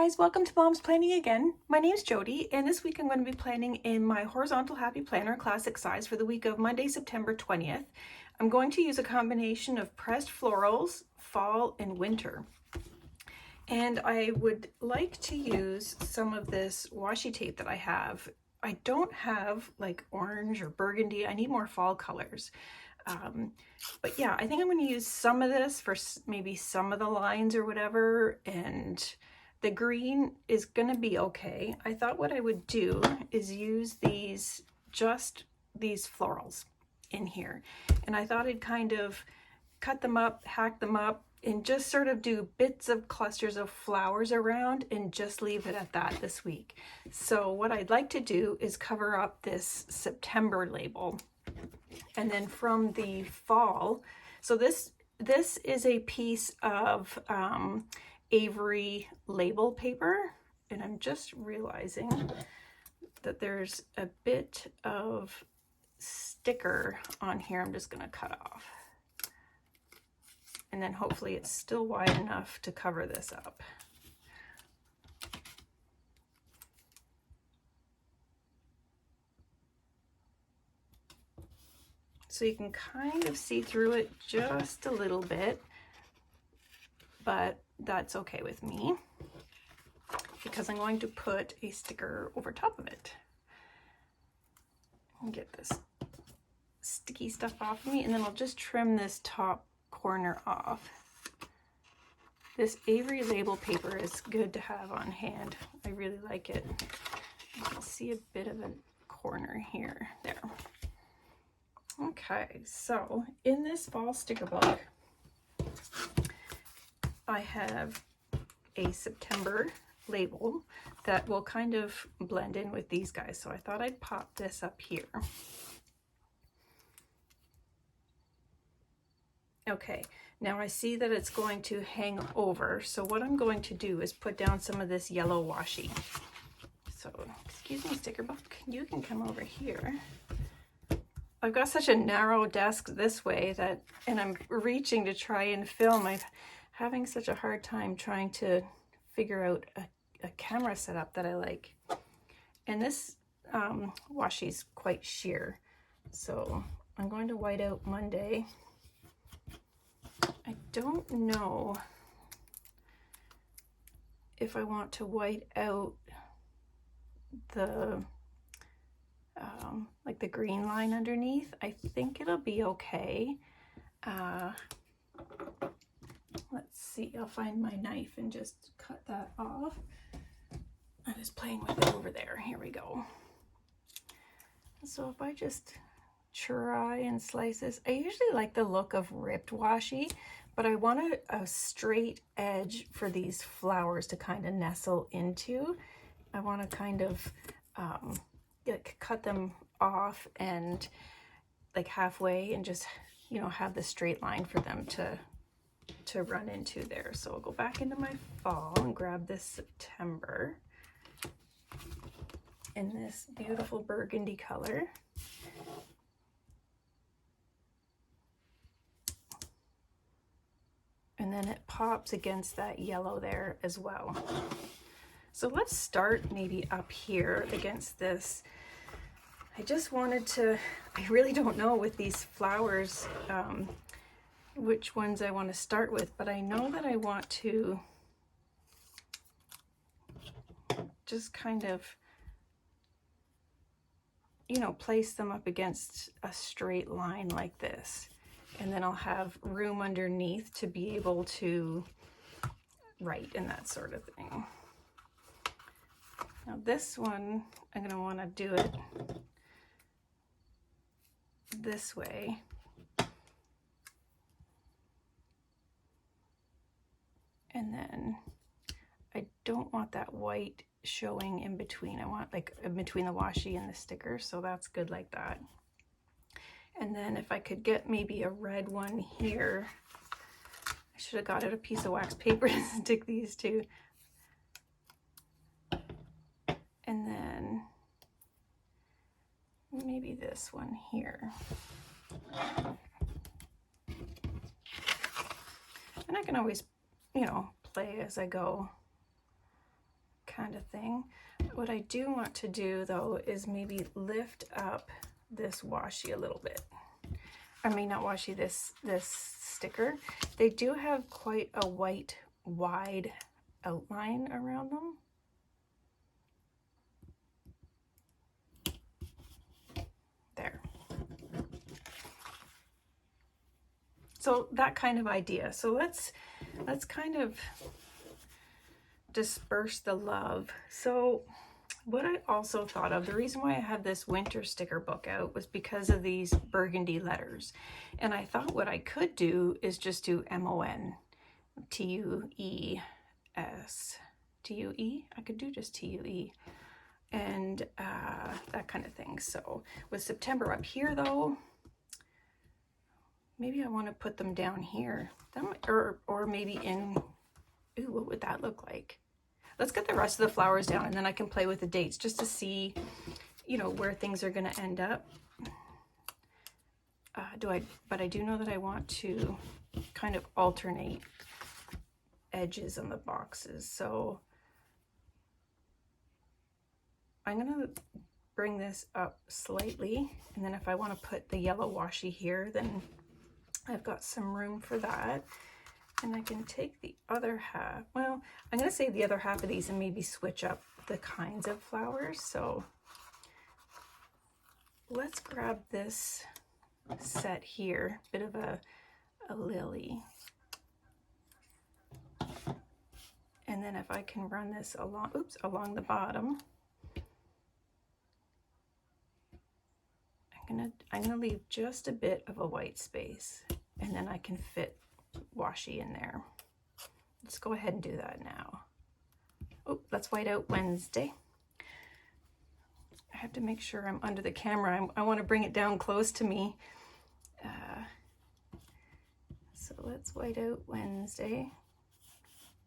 guys, welcome to Mom's Planning again. My name's Jody, and this week I'm going to be planning in my Horizontal Happy Planner classic size for the week of Monday, September 20th. I'm going to use a combination of pressed florals, fall and winter. And I would like to use some of this washi tape that I have. I don't have like orange or burgundy. I need more fall colors. But yeah, I think I'm going to use some of this for maybe some of the lines or whatever, and the green is going to be okay. I thought what I would do is use just these florals in here, and I thought I'd kind of cut them up, hack them up, and just sort of do bits of clusters of flowers around and just leave it at that this week. So what I'd like to do is cover up this September label. And then from the fall, so this is a piece of Avery label paper, and I'm just realizing that there's a bit of sticker on here. I'm just going to cut off, and then hopefully it's still wide enough to cover this up. So you can kind of see through it just a little bit, but that's okay with me because I'm going to put a sticker over top of it. And get this sticky stuff off of me, and then I'll just trim this top corner off. This Avery label paper is good to have on hand. I really like it. You can see a bit of a corner here, there. Okay, so in this fall sticker book, I have a September label that will kind of blend in with these guys. So I thought I'd pop this up here. Okay, now I see that it's going to hang over. So what I'm going to do is put down some of this yellow washi. So, excuse me, sticker book, you can come over here. I've got such a narrow desk this way that, and I'm reaching to try and film. I'm having such a hard time trying to figure out a camera setup that I like. And this washi is quite sheer. So I'm going to white out Monday. I don't know if I want to white out the like the green line underneath. I think it'll be okay. Let's see, I'll find my knife and just cut that off. I was playing with it over there. Here we go. So if I just try and slice this, I usually like the look of ripped washi, but I want a straight edge for these flowers to kind of nestle into. I want to kind of cut them off and like halfway and just, you know, have the straight line for them to run into there. So I'll go back into my fall and grab this September in this beautiful burgundy color. And then it pops against that yellow there as well. So let's start maybe up here against this. I just wanted to, I really don't know with these flowers which ones I want to start with, but I know that I want to just kind of, you know, place them up against a straight line like this. And then I'll have room underneath to be able to write and that sort of thing. Now this one, I'm going to want to do it this way. And then I don't want that white showing in between. I want like in between the washi and the sticker, so that's good like that. And then if I could get maybe a red one here, I should have got out a piece of wax paper to stick these to. And then maybe this one here. And I can always, you know, play as I go. kind of thing. What I do want to do though is maybe lift up this washi a little bit. I mean, not washi, this sticker. They do have quite a white, wide outline around them. There. So that kind of idea. So let's kind of disperse the love. So what I also thought of, the reason why I have this winter sticker book out was because of these burgundy letters. And I thought what I could do is just do MON, TUES, TUE. I could do just TUE and that kind of thing. So with September up here though, maybe I want to put them down here. That might, or maybe in, ooh, what would that look like? Let's get the rest of the flowers down and then I can play with the dates just to see, you know, where things are going to end up. But I do know that I want to kind of alternate edges on the boxes. So I'm going to bring this up slightly. And then if I want to put the yellow washi here, then I've got some room for that. And I can take the other half. Well, I'm going to save the other half of these and maybe switch up the kinds of flowers. So let's grab this set here, bit of a lily. And then if I can run this along, oops, along the bottom, I'm gonna leave just a bit of a white space, and then I can fit washi in there. Let's go ahead and do that now. Oh, that's White Out Wednesday. I have to make sure I'm under the camera. I want to bring it down close to me. So let's White Out Wednesday.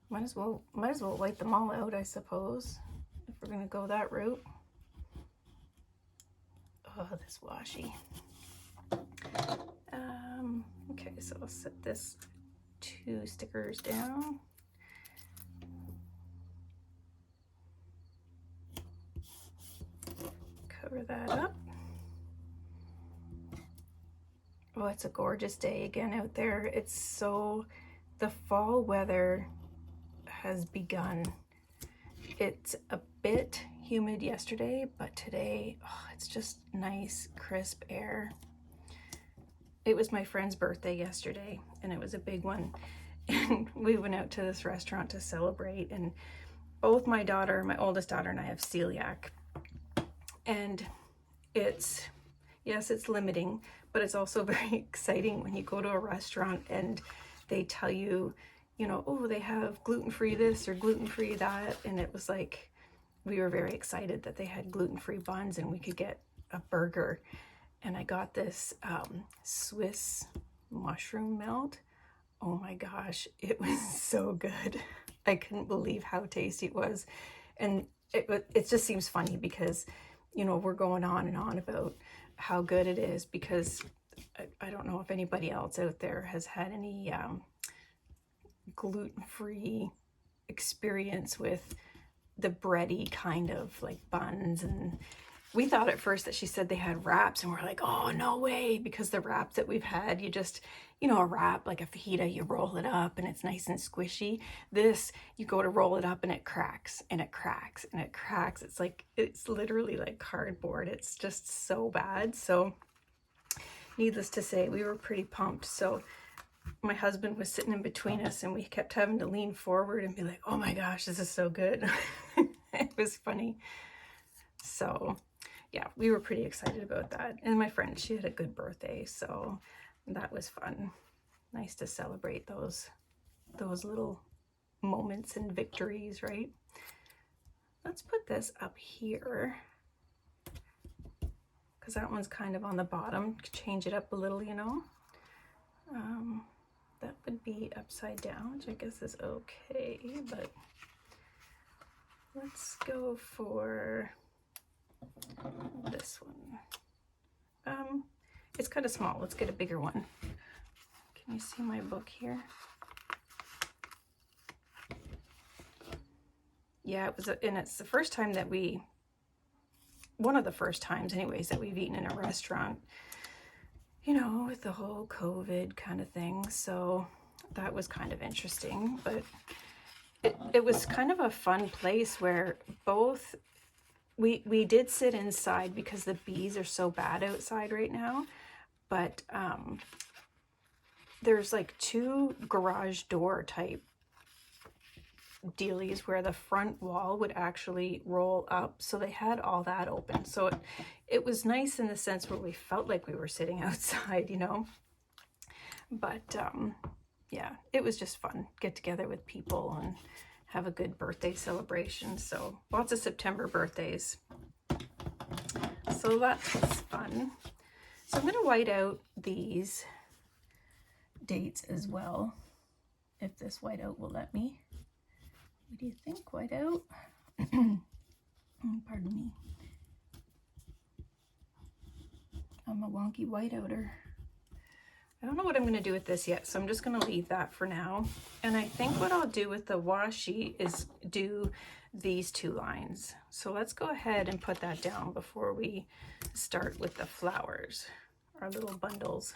Might as well white them all out, I suppose, if we're going to go that route. Oh, this washi. Okay, so I'll set this 2 stickers down. Cover that up. Oh, it's a gorgeous day again out there. It's so, the fall weather has begun. It's a bit humid yesterday, but today, oh, it's just nice, crisp air. It was my friend's birthday yesterday, and it was a big one. And we went out to this restaurant to celebrate, and both my oldest daughter and I have celiac. And it's, yes, it's limiting, but it's also very exciting when you go to a restaurant and they tell you, you know, oh, they have gluten-free this or gluten-free that. And it was like, we were very excited that they had gluten-free buns and we could get a burger. And I got this Swiss mushroom melt. Oh my gosh, it was so good. I couldn't believe how tasty it was. And it just seems funny because, you know, we're going on and on about how good it is, because I don't know if anybody else out there has had any gluten-free experience with the bready kind of like buns. And we thought at first that she said they had wraps, and we're like, oh, no way, because the wraps that we've had, you just, you know, a wrap like a fajita, you roll it up and it's nice and squishy. This, you go to roll it up and it cracks and it cracks and it cracks. It's like, it's literally like cardboard. It's just so bad. So needless to say, we were pretty pumped. So my husband was sitting in between us and we kept having to lean forward and be like, oh my gosh, this is so good. It was funny. So yeah, we were pretty excited about that. And my friend, she had a good birthday, so that was fun. Nice to celebrate those little moments and victories, right? Let's put this up here, because that one's kind of on the bottom. Change it up a little, you know. That would be upside down, which I guess is okay, but let's go for this one. It's kind of small. Let's get a bigger one. Can you see my book here? yeah, it was, and it's the first time that one of the first times anyways, that we've eaten in a restaurant, you know, with the whole COVID kind of thing. So that was kind of interesting, but it was kind of a fun place where both, we did sit inside because the bees are so bad outside right now, but there's like 2 garage door type dealies where the front wall would actually roll up, so they had all that open. So it was nice in the sense where we felt like we were sitting outside, you know. But yeah, it was just fun, get together with people and have a good birthday celebration. So lots of September birthdays, so that was fun. So I'm going to white out these dates as well, if this whiteout will let me. What do you think, whiteout? Pardon me. I'm a wonky whiteouter. I don't know what I'm going to do with this yet, so I'm just going to leave that for now. And I think what I'll do with the washi is do these 2 lines. So let's go ahead and put that down before we start with the flowers, our little bundles.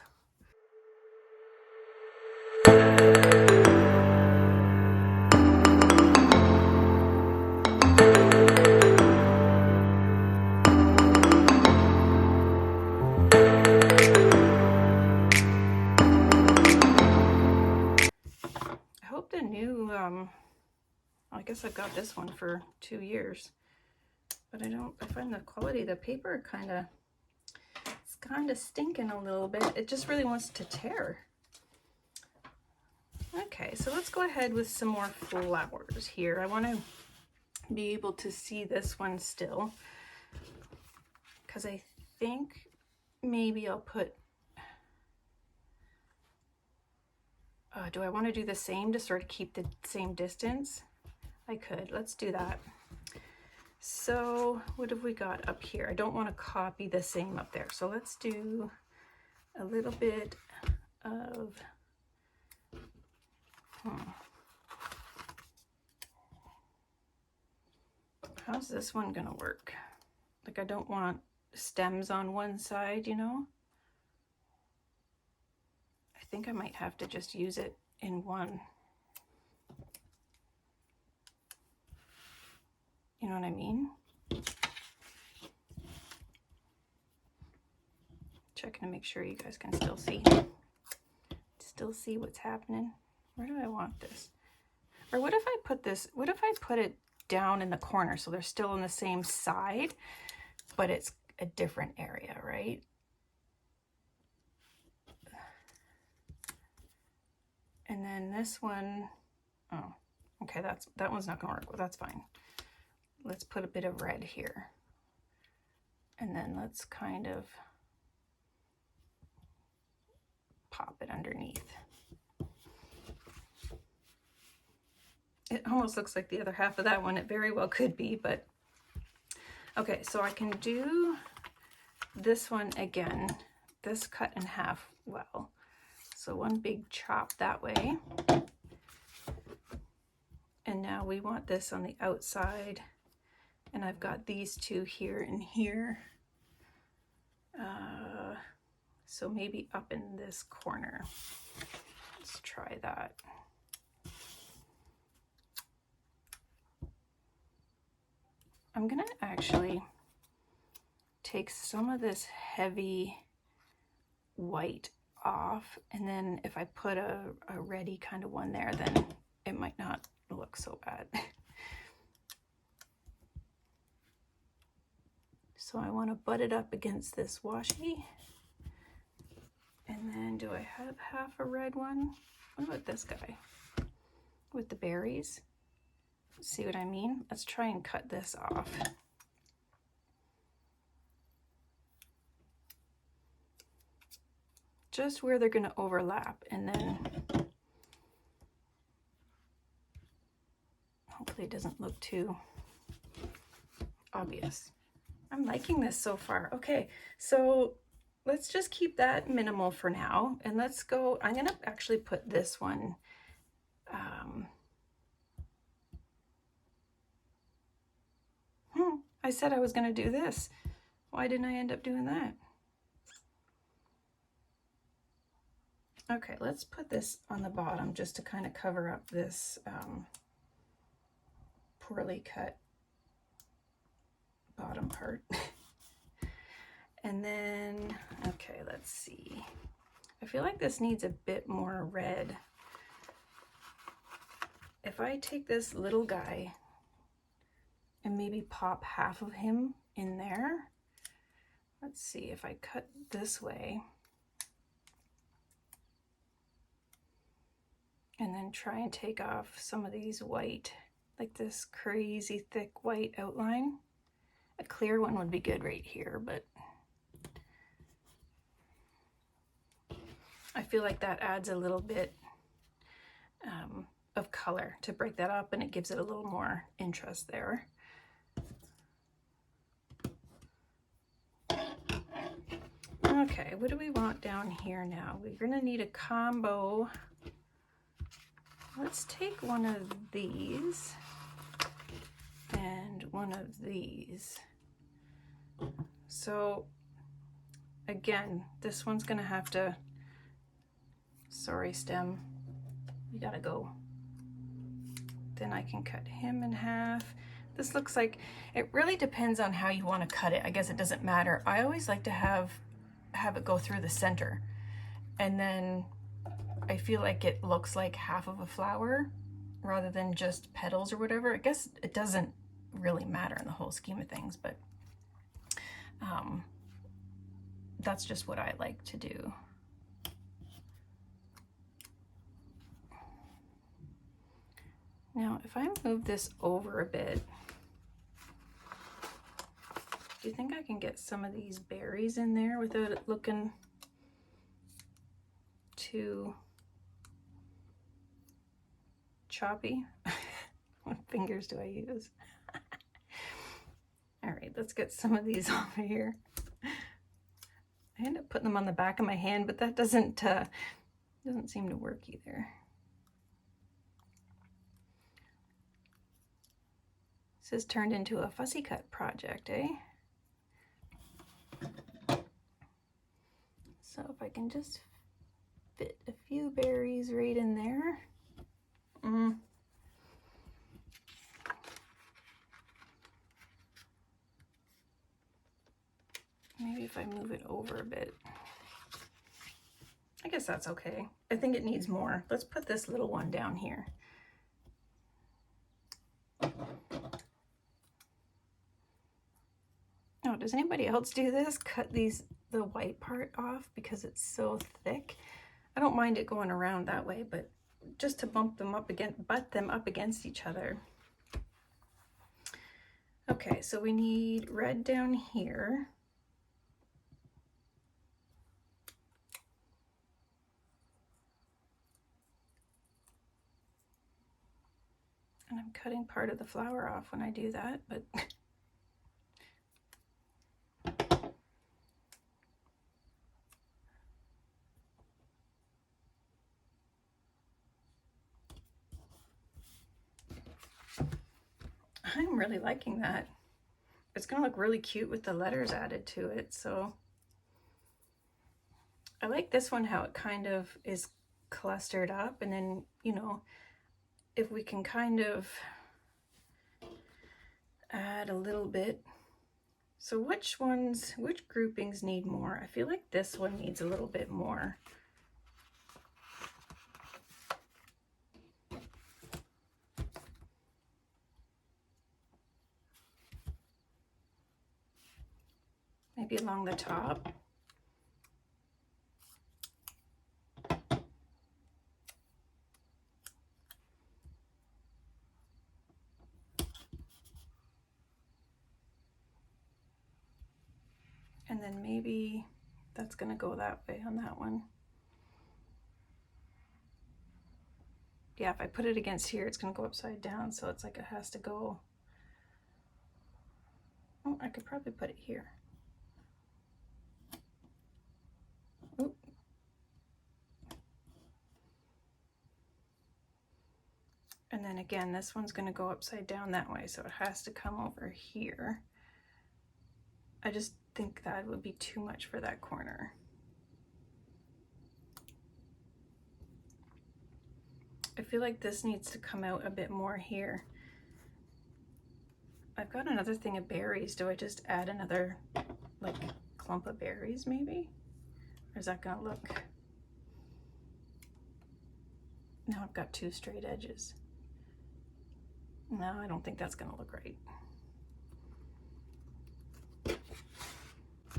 I guess I've got this one for 2 years, but I find the quality of the paper it's kind of stinking a little bit. It just really wants to tear. Okay, so let's go ahead with some more flowers here. I want to be able to see this one still, because I think maybe I'll put, do I want to do the same to sort of keep the same distance? I could. Let's do that. So what have we got up here? I don't want to copy the same up there. So let's do a little bit of, how's this one gonna work? Like, I don't want stems on one side, you know? I think I might have to just use it in one. You know what I mean? Checking to make sure you guys can still see what's happening. Where do I want this? Or what if I put it down in the corner so they're still on the same side, but it's a different area, right? And then this one, oh, okay, that one's not gonna work. Well, that's fine. Let's put a bit of red here. And then let's kind of pop it underneath. It almost looks like the other half of that one. It very well could be, but okay, so I can do this one again, this cut in half well. So one big chop that way. And now we want this on the outside. And I've got these 2 here and here. So maybe up in this corner. Let's try that. I'm gonna actually take some of this heavy white off, and then if I put a reddy kind of one there, then it might not look so bad. So I want to butt it up against this washi. And then do I have half a red one? What about this guy with the berries? See what I mean? Let's try and cut this off. Just where they're going to overlap, and then hopefully it doesn't look too obvious. I'm liking this so far. Okay, so let's just keep that minimal for now, and let's go. I'm going to actually put this one I said I was going to do this. Why didn't I end up doing that? Okay, let's put this on the bottom just to kind of cover up this poorly cut bottom part. And then, okay, let's see. I feel like this needs a bit more red. If I take this little guy and maybe pop half of him in there, let's see if I cut this way and then try and take off some of these white, like this crazy thick white outline. A clear one would be good right here, but I feel like that adds a little bit of color to break that up, and it gives it a little more interest there. Okay, what do we want down here now? We're gonna need a combo. Let's take one of these and one of these. So again, this one's gonna have to, sorry stem, you gotta go. Then I can cut him in half. This looks like, it really depends on how you want to cut it. I guess it doesn't matter. I always like to have it go through the center, and then I feel like it looks like half of a flower rather than just petals or whatever. I guess it doesn't really matter in the whole scheme of things, but that's just what I like to do. Now, if I move this over a bit, do you think I can get some of these berries in there without it looking too choppy? What fingers do I use? All right, let's get some of these over here. I end up putting them on the back of my hand, but that doesn't seem to work either. This has turned into a fussy cut project, eh? So if I can just fit a few berries right in there. Maybe if I move it over a bit. I guess that's okay. I think it needs more. Let's put this little one down here. Oh, does anybody else do this? Cut the white part off because it's so thick. I don't mind it going around that way, but just to butt them up against each other. Okay, so we need red down here. And I'm cutting part of the flower off when I do that, but I'm really liking that. It's gonna look really cute with the letters added to it. So I like this one, how it kind of is clustered up, and then, you know, if we can kind of add a little bit. So which groupings need more? I feel like this one needs a little bit more. Maybe along the top. And then maybe that's gonna go that way on that one. Yeah, if I put it against here, it's gonna go upside down, so it's like it has to go. Oh, I could probably put it here. Oop. And then again, this one's gonna go upside down that way, so it has to come over here. I just think that would be too much for that corner. I feel like this needs to come out a bit more here. I've got another thing of berries. Do I just add another like clump of berries maybe? Or is that gonna look? Now I've got two straight edges. No, I don't think that's gonna look right.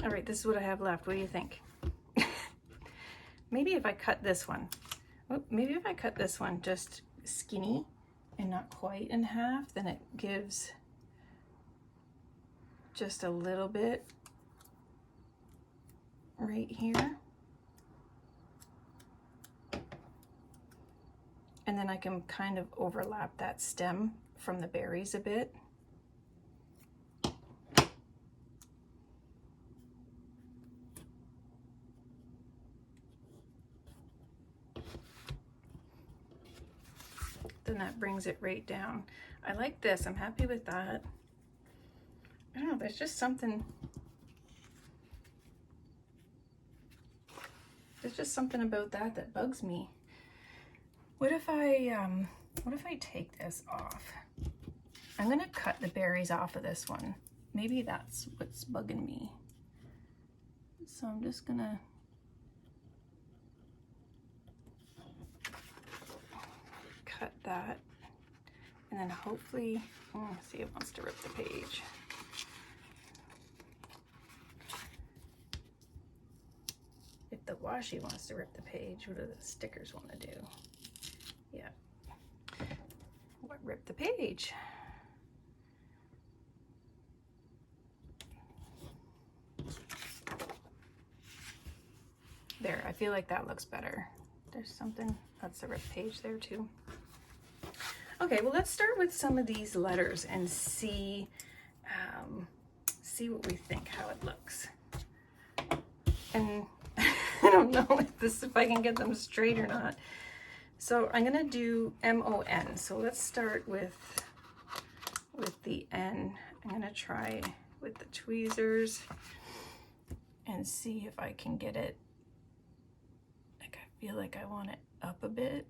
All right, this is what I have left. What do you think? Maybe if I cut this one, maybe if I cut this one just skinny and not quite in half, then it gives just a little bit right here. And then I can kind of overlap that stem from the berries a bit. Then that brings it right down. I like this, I'm happy with that. I don't know, there's just something about that that bugs me. What if I take this off? I'm gonna cut the berries off of this one. Maybe that's what's bugging me. So I'm just gonna cut that, and then hopefully, see, it wants to rip the page. If the washi wants to rip the page, what do the stickers want to do? Yeah. What ripped the page? There, I feel like that looks better. There's something, that's a ripped page there too. Okay, well, let's start with some of these letters and see what we think, how it looks. And I don't know if I can get them straight or not. So I'm gonna do M-O-N. So let's start with the N. I'm gonna try with the tweezers and see if I can get it. Like, I feel like I want it up a bit.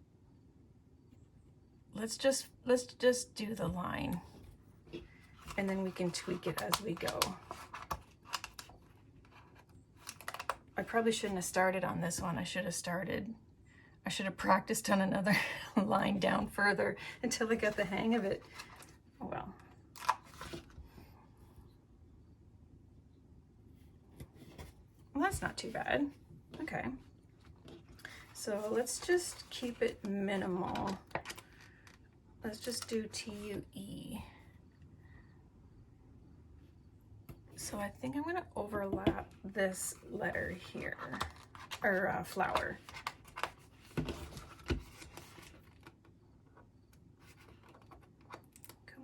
Let's just do the line, and then we can tweak it as we go. I probably shouldn't have started on this one. I should have practiced on another line down further until I got the hang of it. Oh well. Well, that's not too bad. Okay. So let's just keep it minimal. Let's just do T-U-E. So I think I'm gonna overlap this letter here, or flower. Come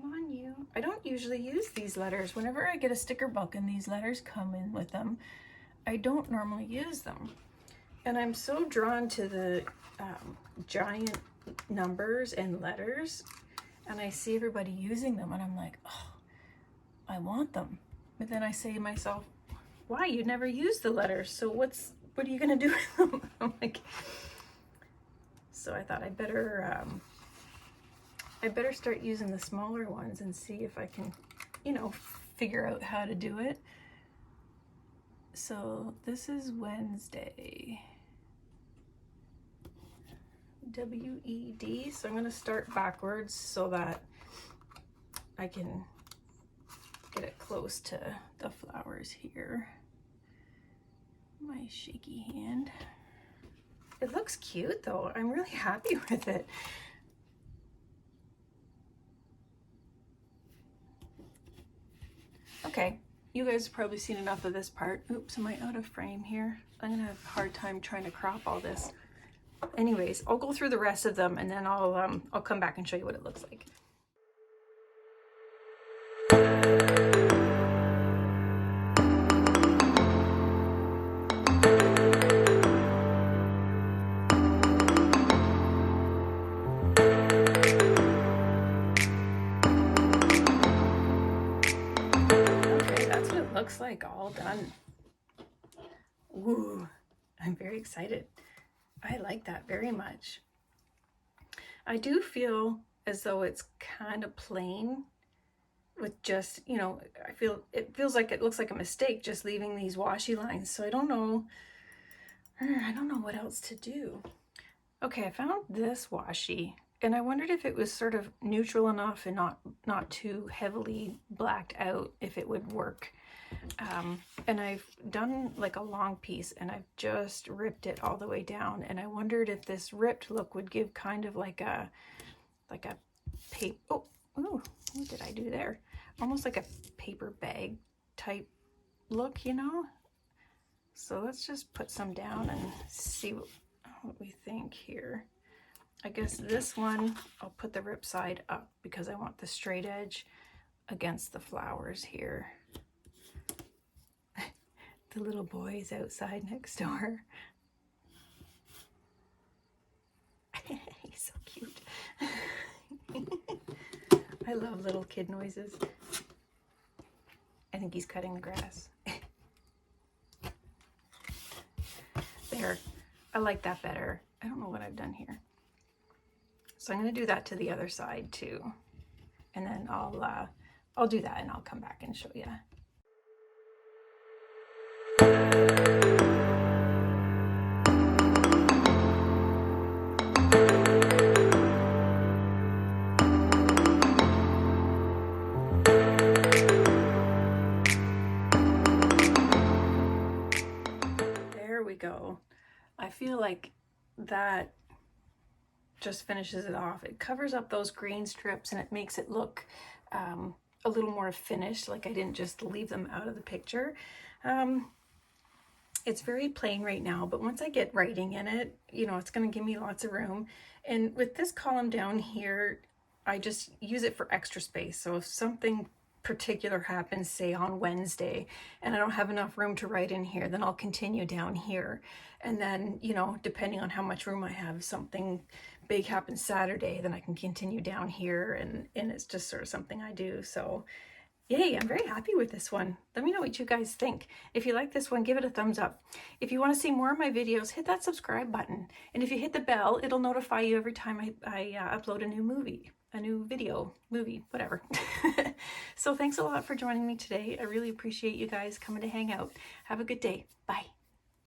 on, you. I don't usually use these letters. Whenever I get a sticker book and these letters come in with them, I don't normally use them. And I'm so drawn to the giant numbers and letters, and I see everybody using them and I'm like, oh, I want them. But then I say to myself, why? You never use the letters, so what are you gonna do with them? I'm like, so I thought I better start using the smaller ones and see if I can, you know, figure out how to do it. So this is Wednesday. W-E-D. So I'm going to start backwards so that I can get it close to the flowers here. My shaky hand. It looks cute though. I'm really happy with it. Okay, you guys have probably seen enough of this part. Oops, am I out of frame here? I'm gonna have a hard time trying to crop all this. Anyways, I'll go through the rest of them and then I'll come back and show you what it looks like. looks like all done. Ooh, I'm very excited. I like that very much. I do feel as though it's kind of plain with just, you know, it feels like it looks like a mistake just leaving these washi lines. So I don't know what else to do. Okay, I found this washi and I wondered if it was sort of neutral enough and not too heavily blacked out, if it would work. And I've done like a long piece and I've just ripped it all the way down, and I wondered if this ripped look would give kind of like a paper, oh, what did I do there? Almost like a paper bag type look, you know? So let's just put some down and see what we think here. I guess this one, I'll put the rip side up because I want the straight edge against the flowers here. The little boy is outside next door. He's so cute. I love little kid noises. I think he's cutting the grass. There, I like that better. I don't know what I've done here. So I'm going to do that to the other side too. And then I'll do that and I'll come back and show you. There we go. I feel like that just finishes it off. It covers up those green strips and it makes it look a little more finished, like I didn't just leave them out of the picture. It's very plain right now, but once I get writing in it, you know, it's going to give me lots of room. And with this column down here, I just use it for extra space. So if something particular happens, say on Wednesday, and I don't have enough room to write in here, then I'll continue down here. And then, you know, depending on how much room I have, something big happens Saturday, then I can continue down here, and it's just sort of something I do. So yay, I'm very happy with this one. Let me know what you guys think. If you like this one, give it a thumbs up. If you want to see more of my videos, hit that subscribe button. And if you hit the bell, it'll notify you every time I upload a new video, movie, whatever. So thanks a lot for joining me today. I really appreciate you guys coming to hang out. Have a good day. Bye.